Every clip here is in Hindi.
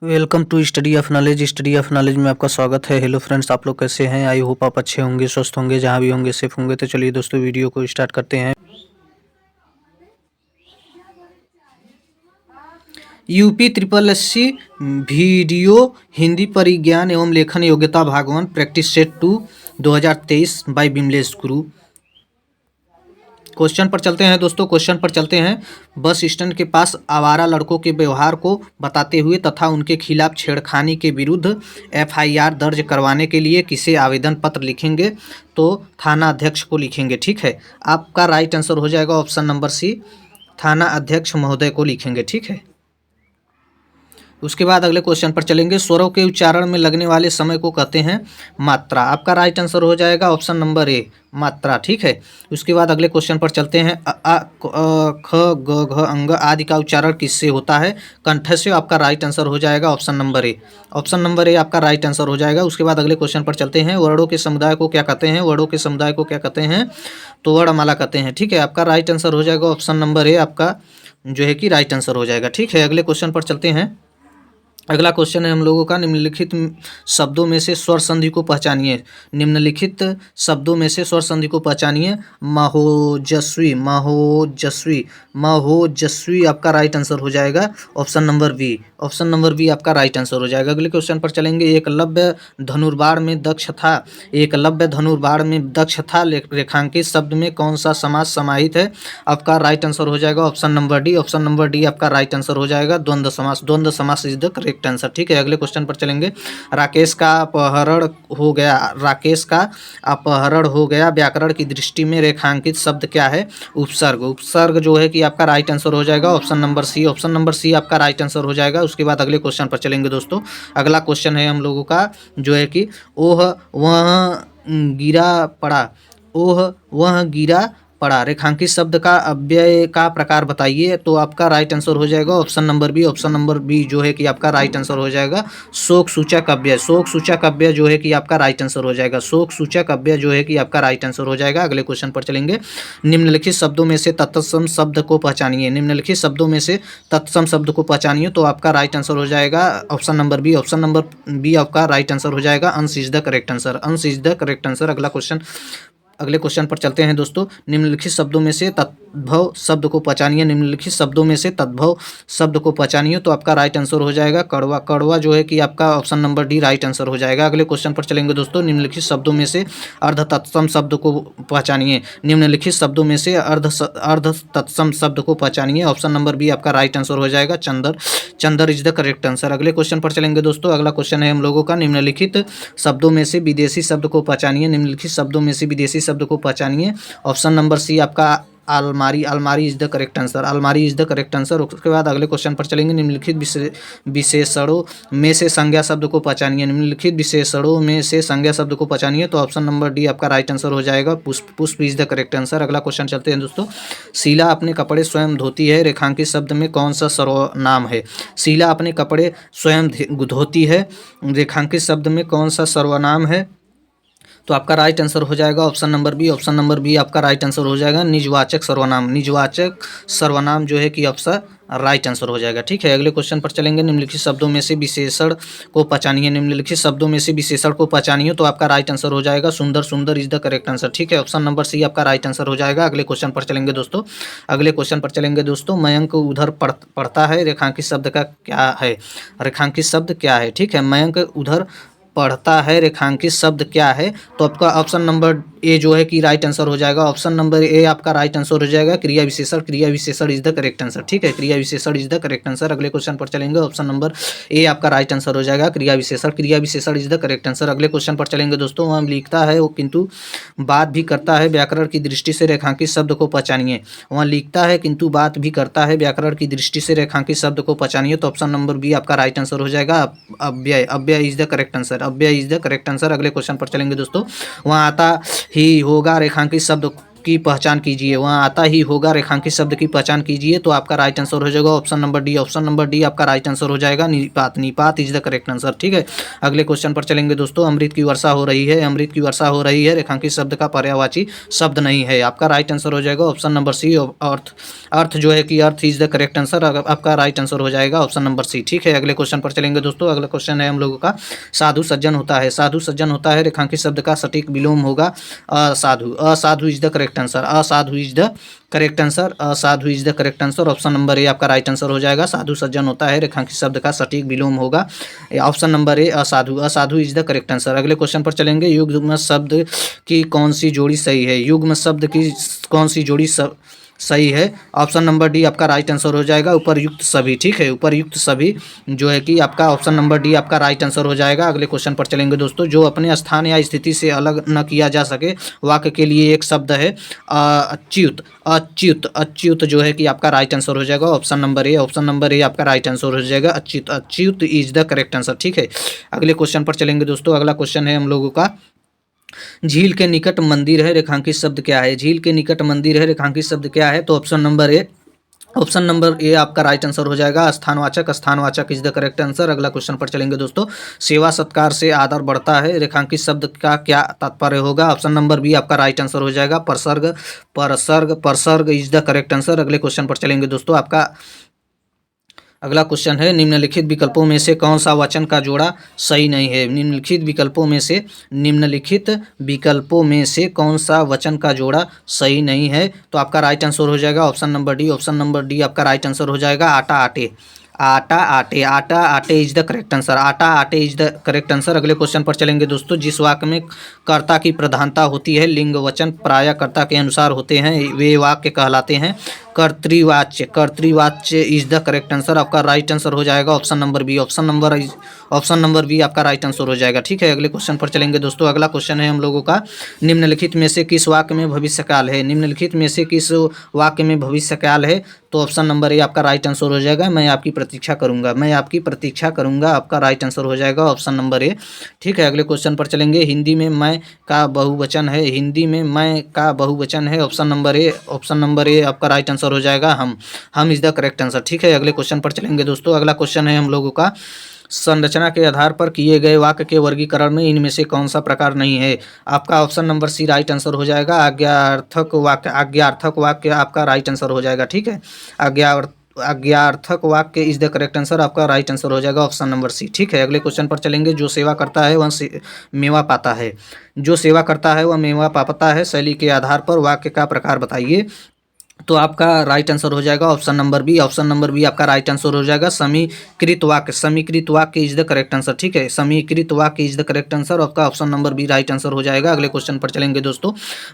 Welcome to study of knowledge. Study of knowledge में आपका स्वागत है। हेलो फ्रेंड्स, आप लोग कैसे हैं? आई होप आप अच्छे होंगे, स्वस्थ होंगे, जहां भी होंगे सेफ होंगे। तो चलिए दोस्तों, वीडियो को स्टार्ट करते हैं। UP triple SC video Hindi परिज्ञान एवं लेखन योग्यता भाग 1 प्रैक्टिस सेट 2 2023 बाय बिमलेश गुरु। क्वेश्चन पर चलते हैं दोस्तों। क्वेश्चन पर चलते हैं। बस स्टैंड के पास आवारा लड़कों के व्यवहार को बताते हुए तथा उनके खिलाफ छेड़खानी के विरुद्ध एफआईआर दर्ज करवाने के लिए किसे आवेदन पत्र लिखेंगे? तो थाना अध्यक्ष को लिखेंगे। ठीक है, आपका राइट आंसर हो जाएगा ऑप्शन नंबर सी, थाना अध्यक्ष महोदय को लिखेंगे। ठीक है, उसके बाद अगले क्वेश्चन पर चलेंगे। स्वरों के उच्चारण में लगने वाले समय को कहते हैं मात्रा। आपका राइट आंसर हो जाएगा ऑप्शन नंबर ए, मात्रा। ठीक है, उसके बाद अगले क्वेश्चन पर चलते हैं। अ आ ख ग घ अंग आदि का उच्चारण किससे होता है? कंठ से। आपका राइट आंसर हो जाएगा option number A. Option number A आपका राइट आंसर हो जाएगा। उसके बाद अगले क्वेश्चन पर चलते हैं। वर्णों के समुदाय को क्या कहते हैं? वर्णों के समुदाय को क्या कहते हैं? तो वर्णमाला कहते हैं। ठीक है, आपका राइट आंसर हो जाएगा ऑप्शन नंबर ए, आपका जो है कि राइट आंसर हो जाएगा। ठीक है, अगले क्वेश्चन पर चलते हैं। अगला क्वेश्चन है हम लोगों का, निम्नलिखित शब्दों में से स्वर संधि को पहचानिए। निम्नलिखित शब्दों में से स्वर संधि को पहचानिए। महोजस्वी, महोजस्वी, महोजस्वी आपका राइट आंसर हो जाएगा option number B. Option number B आपका राइट आंसर हो जाएगा। अगले क्वेश्चन पर चलेंगे। एकलव्य धनुर्बाण में दक्ष था। एकलव्य धनुर्बाण में दक्ष था रेखांकित शब्द में कौन सा समास समाहित है? आपका राइट आंसर हो जाएगा option number D. Option number D आपका राइट आंसर हो जाएगा द्वंद्व समास। द्वंद्व समास इज द करेक्ट आंसर। ठीक है, अगले क्वेश्चन पर चलेंगे। राकेश का अपहरण हो गया। राकेश का अपहरण हो गया व्याकरण की दृष्टि में रेखांकित शब्द क्या है? उपसर्ग। उपसर्ग जो है कि आपका राइट आंसर हो जाएगा option number C. Option number C आपका राइट आंसर हो जाएगा। उसके बाद अगले क्वेश्चन पर चलेंगे दोस्तों। अगला क्वेश्चन है हम लोगों का जो है कि ओह वह गिरा पड़ा। ओह वह गिरा पड़ा रेखांकित शब्द का अव्यय का प्रकार बताइए। तो आपका राइट आंसर हो जाएगा option number B. Option number B जो है कि आपका राइट आंसर हो जाएगा शोक सूचक अव्यय। शोक सूचक अव्यय जो है कि आपका राइट आंसर हो जाएगा। शोक सूचक अव्यय जो है कि आपका राइट आंसर हो जाएगा। अगले क्वेश्चन पर चलेंगे। निम्नलिखित शब्दों में से तत्सम शब्द को पहचानिए। निम्नलिखित शब्दों में से तत्सम शब्द को पहचानिए। तो आपका राइट आंसर हो जाएगा option number B. Option number B आपका राइट आंसर हो जाएगा। अंश इज द करेक्ट आंसर। अंश इज द करेक्ट आंसर। अगले क्वेश्चन पर चलते हैं दोस्तों। निम्नलिखित शब्दों में से तद्भव शब्द को पहचानिए। निम्नलिखित शब्दों में से तद्भव शब्द को पहचानिए। तो आपका राइट आंसर हो जाएगा कड़वा। कड़वा जो है कि आपका option number D right answer हो जाएगा। अगले क्वेश्चन पर चलेंगे दोस्तों। निम्नलिखित शब्दों में से अर्ध तत्सम शब्द को पहचानिए। निम्नलिखित शब्दों में से अर्ध तत्सम शब्द को पहचानिए। ऑप्शन नंबर बी आपका राइट आंसर हो जाएगा चंदर। चंदर इज द करेक्ट आंसर। अगले क्वेश्चन पर चलेंगे दोस्तों। अगला क्वेश्चन है हम लोगों का, निम्नलिखित शब्दों में से विदेशी शब्द को पहचानिए। निम्नलिखित शब्दों में से विदेशी शब्द को पहचानिए। ऑप्शन नंबर सी आपका अलमारी। अलमारी इज द करेक्ट आंसर। अलमारी इज द करेक्ट आंसर। उसके बाद अगले क्वेश्चन पर चलेंगे। निम्नलिखित विशेषणों में से संज्ञा शब्द को पहचानिए। निम्नलिखित विशेषणों में से संज्ञा शब्द को पहचानिए। तो ऑप्शन नंबर डी आपका राइट आंसर हो जाएगा पुष्प। पुष्प इज द करेक्ट आंसर। अगला क्वेश्चन चलते हैं दोस्तों। शीला अपने कपड़े स्वयं धोती है रेखांकित शब्द में कौन सा सर्वनाम है? शीला अपने कपड़े स्वयं धोती है रेखांकित शब्द में कौन सा सर्वनाम है? तो आपका राइट आंसर हो जाएगा option number B. Option number B आपका राइट आंसर हो जाएगा निजवाचक सर्वनाम। निजवाचक सर्वनाम जो है कि ऑप्शन राइट आंसर हो जाएगा। ठीक है, अगले क्वेश्चन पर चलेंगे। निम्नलिखित शब्दों में से विशेषण को पहचानिए। निम्नलिखित शब्दों में से विशेषण को पहचानिए। तो आपका राइट आंसर हो जाएगा सुंदर। सुंदर इज द करेक्ट आंसर। ठीक है, ऑप्शन नंबर सी आपका राइट आंसर हो जाएगा। अगले क्वेश्चन पर चलेंगे दोस्तों। अगले क्वेश्चन पर चलेंगे दोस्तों। मयंक उधर पढ़ता है रेखांकित शब्द का क्या है? रेखांकित शब्द क्या है? ठीक है, मयंक उधर पढ़ता है रेखांकित शब्द क्या है? तो आपका ऑप्शन नंबर ए जो है कि राइट आंसर हो जाएगा। ऑप्शन नंबर ए आपका राइट आंसर हो जाएगा क्रिया विशेषण। क्रिया विशेषण इज द करेक्ट आंसर। ठीक है, क्रिया विशेषण इज द करेक्ट आंसर। अगले क्वेश्चन पर चलेंगे। ऑप्शन नंबर ए आपका राइट आंसर हो जाएगा क्रिया विशेषण। क्रिया विशेषण इज द करेक्ट आंसर। अगले क्वेश्चन पर चलेंगे दोस्तों। वह लिखता है वो किंतु बात भी करता है व्याकरण की दृष्टि से रेखांकित शब्द को पहचानिए। वह लिखता है किंतु बात भी करता है व्याकरण की दृष्टि से रेखांकित शब्द को पहचानिए। तो ऑप्शन नंबर बी आपका राइट आंसर हो जाएगा अव्यय। अव्यय इज द करेक्ट आंसर। अव्यय इज द करेक्ट आंसर। अगले क्वेश्चन पर चलेंगे दोस्तों। वहाँ आता ही होगा रेखांकित शब्द की पहचान कीजिए। वहाँ आता ही होगा रेखांकित शब्द की पहचान कीजिए, तो आपका राइट आंसर हो जाएगा option number D. Option number D आपका राइट आंसर हो जाएगा, निपात। निपात इज द करेक्ट आंसर, ठीक है। अगले क्वेश्चन पर चलेंगे दोस्तों। अमृत की वर्षा हो रही है, अमृत की वर्षा हो रही है रेखांकित शब्द का पर्यायवाची शब्द नहीं है। आपका राइट आंसर हो जाएगा ऑप्शन नंबर सी, अर्थ। अर्थ जो है कि earth is the correct answer, आपका राइट आंसर हो जाएगा ऑप्शन नंबर सी, ठीक है। अगले क्वेश्चन पर चलेंगे दोस्तों। अगला क्वेश्चन है हम लोगों का, साधु सज्जन होता है। साधु सज्जन होता है रेखांकित शब्द का सटीक विलोम होगा असाधु। असाधु इज द करेक्ट आंसर, असाधु इज द करेक्ट आंसर, असाधु is the correct answer. Option number A आपका राइट आंसर हो जाएगा। साधु सज्जन होता है रेखांकित शब्द का सटीक विलोम होगा ऑप्शन नंबर ए असाधु। असाधु इज द करेक्ट आंसर। अगले क्वेश्चन पर चलेंगे। युग्म शब्द की कौन सी जोड़ी सही है? युग्म शब्द की कौन सी जोड़ी सही है? ऑप्शन नंबर डी आपका राइट आंसर हो जाएगा, उपरयुक्त सभी, ठीक है। उपरयुक्त सभी जो है कि आपका ऑप्शन नंबर डी आपका राइट आंसर हो जाएगा। अगले क्वेश्चन पर चलेंगे दोस्तों। जो अपने स्थान या स्थिति से अलग न किया जा सके वाक्य के लिए एक शब्द है अच्युत। अच्युत, अच्युत जो है कि आपका राइट आंसर हो जाएगा option number A. Option number A आपका राइट आंसर हो जाएगा Achyut. Achyut is the correct answer, ठीक है। अगले क्वेश्चन पर चलेंगे दोस्तों। अगला क्वेश्चन है हम लोगों का, झील के निकट मंदिर है रेखांकित शब्द क्या है? झील के निकट मंदिर है रेखांकित शब्द क्या है? तो option number A, option number A आपका राइट आंसर हो जाएगा स्थानवाचक। स्थानवाचक इज द करेक्ट आंसर। अगला क्वेश्चन पर चलेंगे दोस्तों। सेवा सत्कार से आदर बढ़ता है रेखांकित शब्द का क्या तात्पर्य होगा? ऑप्शन नंबर बी आपका राइट आंसर हो जाएगा परसर्ग। परसर्ग, परसर्ग इज द करेक्ट आंसर। अगले क्वेश्चन पर चलेंगे दोस्तों। आपका अगला क्वेश्चन है, निम्नलिखित विकल्पों में से कौन सा वचन का जोड़ा सही नहीं है? निम्नलिखित विकल्पों में से, निम्नलिखित विकल्पों में से कौन सा वचन का जोड़ा सही नहीं है? तो आपका राइट आंसर हो जाएगा option number D. Option number D आपका राइट आंसर हो जाएगा आटा आटे। आटा आटे, आटा आटे इज द करेक्ट आंसर। आटा आटे इज द करेक्ट आंसर। अगले क्वेश्चन पर चलेंगे दोस्तों। जिस वाक्य में कर्ता की प्रधानता होती है, लिंग वचन प्राय कर्ता के अनुसार होते हैं, वे वाक्य कहलाते हैं कर्तृवाच्य। कर्तृवाच्य इज द करेक्ट आंसर। आपका राइट आंसर हो जाएगा option number B. Option number B आपका राइट आंसर हो जाएगा, ठीक है। अगले क्वेश्चन पर चलेंगे दोस्तों। अगला क्वेश्चन है हम लोगों का, निम्नलिखित में से किस वाक्य में भविष्यकाल है? निम्नलिखित में से किस वाक्य में भविष्यकाल है? तो ऑप्शन नंबर ए आपका राइट आंसर हो जाएगा, मैं आपकी प्रतीक्षा करूंगा। मैं आपकी प्रतीक्षा करूंगा आपका राइट आंसर हो जाएगा ऑप्शन नंबर ए, ठीक है। अगले क्वेश्चन पर चलेंगे। हिंदी में मैं का बहुवचन है? हिंदी में मैं का बहुवचन है option number A. Option number A आपका राइट आंसर हो जाएगा हम इज द करेक्ट आंसर, ठीक है। अगले क्वेश्चन पर चलेंगे दोस्तों। अगला क्वेश्चन है हम लोगों का, संरचना के आधार पर किए गए वाक्य के वर्गीकरण में इनमें से कौन सा प्रकार नहीं है? आपका option number C right answer हो जाएगा, आज्ञार्थक वाक्य। आज्ञार्थक वाक्य आपका राइट आंसर हो जाएगा, ठीक है। आज्ञार्थक वाक्य इज द करेक्ट आंसर। आपका राइट आंसर हो जाएगा ऑप्शन नंबर सी, ठीक है। अगले क्वेश्चन पर चलेंगे। जो सेवा करता है वह मेवा पाता है। जो सेवा करता है वह मेवा पाता है, शैली के आधार पर वाक्य का प्रकार बताइए। तो आपका राइट आंसर हो जाएगा option number B. Option number B आपका राइट आंसर हो जाएगा समीकृत वाक्य। समीकृत वाक्य इज द करेक्ट आंसर, ठीक है। समीकृत वाक्य इज द करेक्ट आंसर। आपका option number B right answer हो जाएगा। अगले क्वेश्चन पर चलेंगे दोस्तों।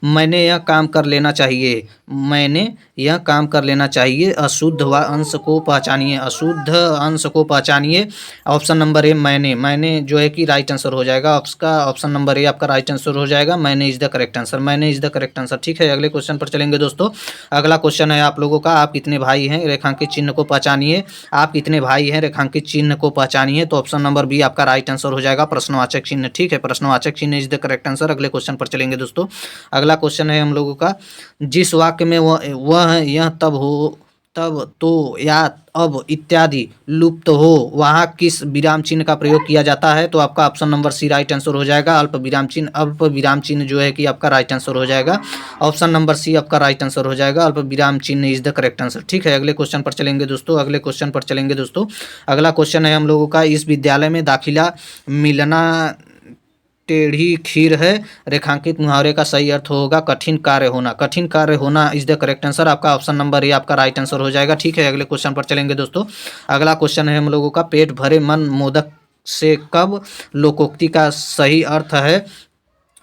मैंने यह काम कर लेना चाहिए। मैंने यह काम कर लेना चाहिए, अशुद्ध अंश को पहचानिए। अशुद्ध अंश को पहचानिए, ऑप्शन नंबर ए मैंने। मैंने जो है कि राइट आंसर हो जाएगा। आपका ऑप्शन नंबर ए आपका राइट आंसर हो जाएगा, मैंने इज द करेक्ट आंसर। मैंने इज द करेक्ट आंसर, ठीक है। अगले क्वेश्चन पर चलेंगे दोस्तों। अगला क्वेश्चन है आप लोगों का, आप कितने भाई हैं? रेखांकित चिन्ह को पहचानिए। आप कितने भाई हैं? रेखांकित चिन्ह को पहचानिए। तो ऑप्शन नंबर बी आपका राइट आंसर हो जाएगा, प्रश्नवाचक चिन्ह, ठीक है। प्रश्नवाचक चिन्ह इज द करेक्ट आंसर। अगले क्वेश्चन पर चलेंगे दोस्तों। अगला क्वेश्चन है हम लोगों का, जिस वाक्य में वह यह तब हो, तब, तो, या, अब इत्यादि लुप्त हो, वहाँ किस विराम चिन्ह का प्रयोग किया जाता है? तो आपका option number C right answer हो जाएगा, अल्प विराम चिन्ह। अल्प विराम चिन्ह जो है कि आपका राइट आंसर हो जाएगा। ऑप्शन नंबर सी आपका राइट आंसर हो जाएगा, अल्प विराम चिन्ह इज द करेक्ट आंसर, ठीक है। अगले क्वेश्चन पर चलेंगे दोस्तों। अगले क्वेश्चन पर चलेंगे दोस्तों। अगला क्वेश्चन है हम लोगों का, इस विद्यालय में दाखिला मिलना टेढ़ी खीर है। रेखांकित मुहावरे का सही अर्थ होगा कठिन कार्य होना। कठिन कार्य होना इज द करेक्ट आंसर। आपका ऑप्शन नंबर ए आपका राइट आंसर हो जाएगा, ठीक है। अगले क्वेश्चन पर चलेंगे दोस्तों। अगला क्वेश्चन है हम लोगों का, पेट भरे मन मोदक से कब लोकोक्ति का सही अर्थ है?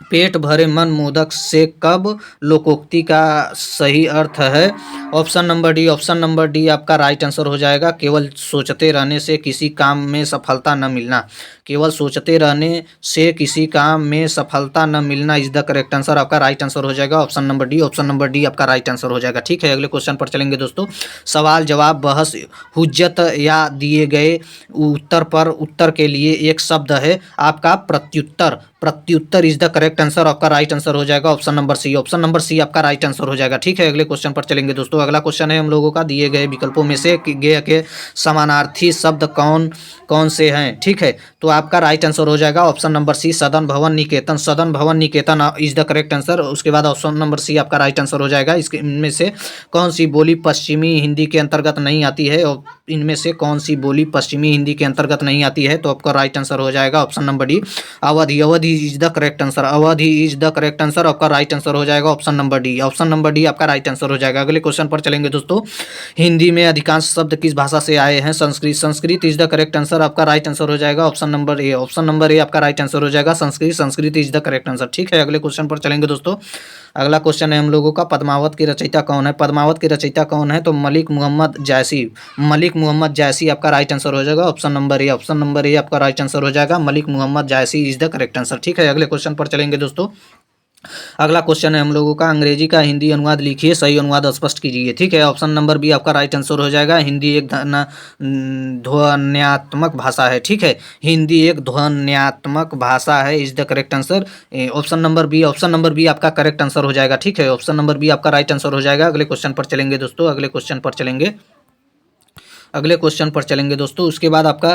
पेट भरे मन मोदक से कब लोकोक्ति का सही अर्थ है? Option number D. Option number D आपका राइट आंसर हो जाएगा, केवल सोचते रहने से किसी काम में सफलता न मिलना। केवल सोचते रहने से किसी काम में सफलता न मिलना इज द करेक्ट आंसर। आपका राइट आंसर हो जाएगा option number D. Option number D आपका राइट आंसर हो जाएगा, ठीक है। अगले क्वेश्चन पर चलेंगे दोस्तों। सवाल जवाब बहस हुज्जत या दिए गए उत्तर पर उत्तर के लिए एक शब्द है आपका प्रत्युत्तर। प्रत्युत्तर is the correct correct answer, आपका राइट आंसर हो जाएगा option number C. Option number C आपका राइट आंसर हो जाएगा। ठीक है, अगले क्वेश्चन पर चलेंगे दोस्तों। अगला क्वेश्चन है हम लोगों का, दिए गए विकल्पों में से गे के समानार्थी शब्द कौन कौन से हैं। ठीक है, तो आपका राइट आंसर हो जाएगा ऑप्शन नंबर सी, सदन भवन निकेतन। सदन भवन निकेतन इज द करेक्ट आंसर। उसके बाद ऑप्शन नंबर सी आपका राइट आंसर हो जाएगा। इसके इनमें से कौन सी बोली पश्चिमी हिंदी के अंतर्गत नहीं आती है, और इनमें से कौन सी बोली पश्चिमी हिंदी के अंतर्गत नहीं आती है, तो आपका राइट आंसर हो जाएगा ऑप्शन नंबर डी, अवधि। अवधि इज द करेक्ट आंसर। अवधि इज द करेक्ट आंसर, आपका राइट आंसर हो जाएगा option number D. Option number D आपका राइट आंसर हो जाएगा। अगले क्वेश्चन पर चलेंगे दोस्तों। हिंदी में अधिकांश शब्द किस भाषा से आए हैं? Sanskrit. Sanskrit is the correct answer, आपका राइट आंसर हो जाएगा option number A. Option number A आपका राइट आंसर हो जाएगा Sanskrit. Sanskrit is the correct answer. ठीक है, अगले क्वेश्चन पर चलेंगे दोस्तों। अगला क्वेश्चन है हम लोगों का, पद्मावत की रचयिता कौन है? पद्मावत की रचयिता कौन है? तो मलिक मोहम्मद जैसी। मलिक मोहम्मद जैसी आपका राइट आंसर हो जाएगा option number A. Option number A आपका राइट आंसर हो जाएगा, मलिक मोहम्मद जैसी इज द करेक्ट आंसर। ठीक है, अगले क्वेश्चन पर चलेंगे दोस्तों। अगला क्वेश्चन है हम लोगों का, अंग्रेजी का हिंदी अनुवाद लिखिए, सही अनुवाद स्पष्ट कीजिए। ठीक है, ऑप्शन नंबर बी आपका राइट आंसर हो जाएगा। हिंदी एक ध्वन्यात्मक भाषा है। ठीक है, हिंदी एक ध्वन्यात्मक भाषा है is the correct answer. Option number B, option number B आपका करेक्ट आंसर हो जाएगा। ठीक है, ऑप्शन नंबर बी आपका राइट आंसर हो जाएगा। अगले क्वेश्चन पर चलेंगे दोस्तों। अगले क्वेश्चन पर चलेंगे। अगले क्वेश्चन पर चलेंगे दोस्तों। उसके बाद आपका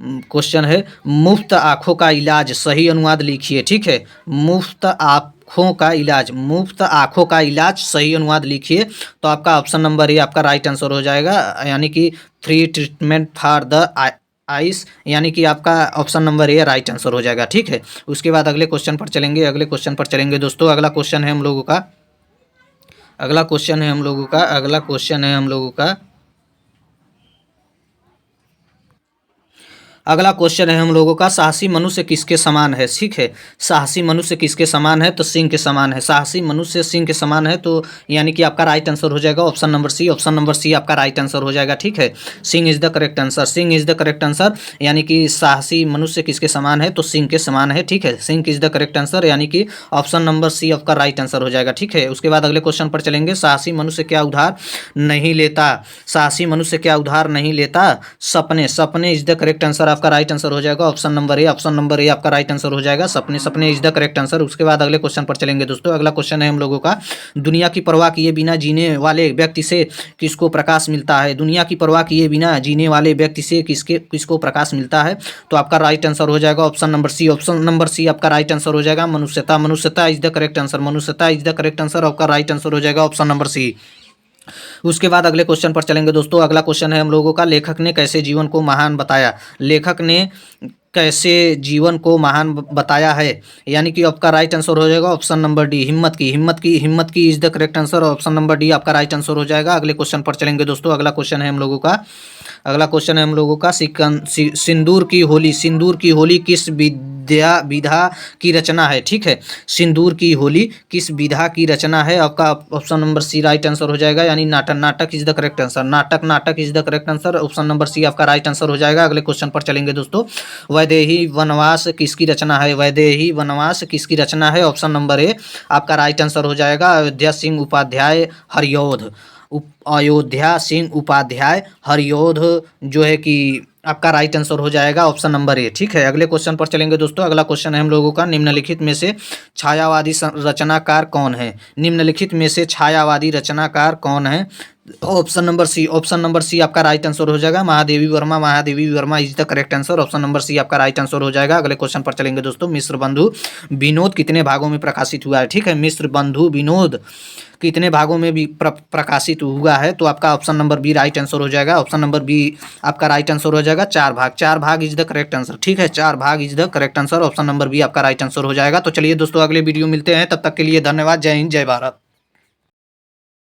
क्वेश्चन है, मुफ्त आँखों का इलाज, सही अनुवाद लिखिए। ठीक है, मुफ्त आँखों का इलाज, मुफ्त आँखों का इलाज, सही अनुवाद लिखिए। तो आपका ऑप्शन नंबर ए आपका राइट आंसर हो जाएगा, यानी कि free treatment for the ice, यानी कि आपका ऑप्शन नंबर ए राइट आंसर हो जाएगा। ठीक है, उसके बाद अगले क्वेश्चन पर चलेंगे। अगले क्वेश्चन पर चलेंगे दोस्तों। अगला क्वेश्चन है हम लोगों का, अगला क्वेश्चन है हम लोगों का, अगला क्वेश्चन है हम लोगों का, अगला क्वेश्चन है हम लोगों का, साहसी मनुष्य किसके समान है? ठीक है, साहसी मनुष्य किसके समान है? तो सिंह के समान है। साहसी मनुष्य सिंह के समान है, तो यानी कि आपका राइट आंसर हो जाएगा option number C. Option number C आपका राइट आंसर हो जाएगा। ठीक है, सिंह इज द करेक्ट आंसर। सिंह इज द करेक्ट आंसर, यानी कि साहसी मनुष्य किसके समान है? तो सिंह के समान है। ठीक है, सिंह इज द करेक्ट आंसर, यानी कि ऑप्शन नंबर सी आपका राइट आंसर हो जाएगा। ठीक है, उसके बाद अगले क्वेश्चन पर चलेंगे। साहसी मनुष्य क्या उधार नहीं लेता? साहसी मनुष्य क्या उधार नहीं लेता? सपने। सपने इज द करेक्ट आंसर, आपका राइट आंसर हो जाएगा option number A. Option number A आपका राइट आंसर हो जाएगा, सपने। सपने इज द करेक्ट आंसर। उसके बाद अगले क्वेश्चन पर चलेंगे दोस्तों। अगला क्वेश्चन है हम लोगों का, दुनिया की परवाह किए बिना जीने वाले व्यक्ति से किसको प्रकाश मिलता है? दुनिया की परवाह किए बिना जीने वाले व्यक्ति से किसको प्रकाश मिलता है? तो आपका राइट आंसर हो जाएगा option number C. Option number C आपका राइट आंसर हो जाएगा, मनुष्यता। मनुष्यता इज द करेक्ट आंसर। मनुष्यता इज द करेक्ट आंसर, आपका राइट आंसर हो जाएगा ऑप्शन नंबर सी। उसके बाद अगले क्वेश्चन पर चलेंगे दोस्तों। अगला क्वेश्चन है हम लोगों का, लेखक ने कैसे जीवन को महान बताया? लेखक ने कैसे जीवन को महान बताया है? यानी कि आपका राइट आंसर हो जाएगा ऑप्शन नंबर डी, हिम्मत की। हिम्मत की, हिम्मत की is the correct answer. Option number D आपका राइट आंसर हो जाएगा। अगले क्वेश्चन पर चलेंगे दोस्तों। अगला क्वेश्चन है हम लोगों का, अगला क्वेश्चन है हम लोगों का, सिंदूर की होली। सिंदूर की होली किस विधा की रचना है? ठीक है, सिंदूर की होली किस विधा की रचना है? आपका option number C right answer हो जाएगा, यानी नाटक। नाटक इज द करेक्ट आंसर। नाटक, नाटक is the correct answer. Option number C आपका राइट आंसर हो जाएगा। अगले क्वेश्चन पर चलेंगे दोस्तों। वैदेही वनवास किसकी रचना है? वैदेही वनवास किसकी रचना है? ऑप्शन नंबर ए आपका राइट आंसर हो जाएगा, अयोध्या सिंह उपाध्याय हरियोध। अयोध्या सिंह उपाध्याय हरियोध जो है कि आपका राइट आंसर हो जाएगा ऑप्शन नंबर ए। ठीक है, अगले क्वेश्चन पर चलेंगे दोस्तों। अगला क्वेश्चन है हम लोगों का, निम्नलिखित में से छायावादी रचनाकार कौन है? निम्नलिखित में से छायावादी रचनाकार कौन है? Option number C. Option number C आपका राइट आंसर हो जाएगा, Mahadevi Varma. Mahadevi Varma is the correct answer. Option number C आपका राइट आंसर हो जाएगा। अगले क्वेश्चन पर चलेंगे दोस्तों। मिस्र बंधु विनोद कितने भागों में प्रकाशित हुआ है? ठीक है, मिस्र बंधु विनोद कितने भागों में भी प्रकाशित हुआ है? तो आपका option number B right answer हो जाएगा। ऑप्शन नंबर बी आपका राइट आंसर हो जाएगा, 4 भाग। 4 भाग इज द करेक्ट आंसर। ठीक है, 4 भाग is the correct answer. Option number B आपका राइट आंसर हो जाएगा। तो चलिए दोस्तों, अगले वीडियो मिलते हैं, तब तक के लिए धन्यवाद। जय हिंद, जय भारत।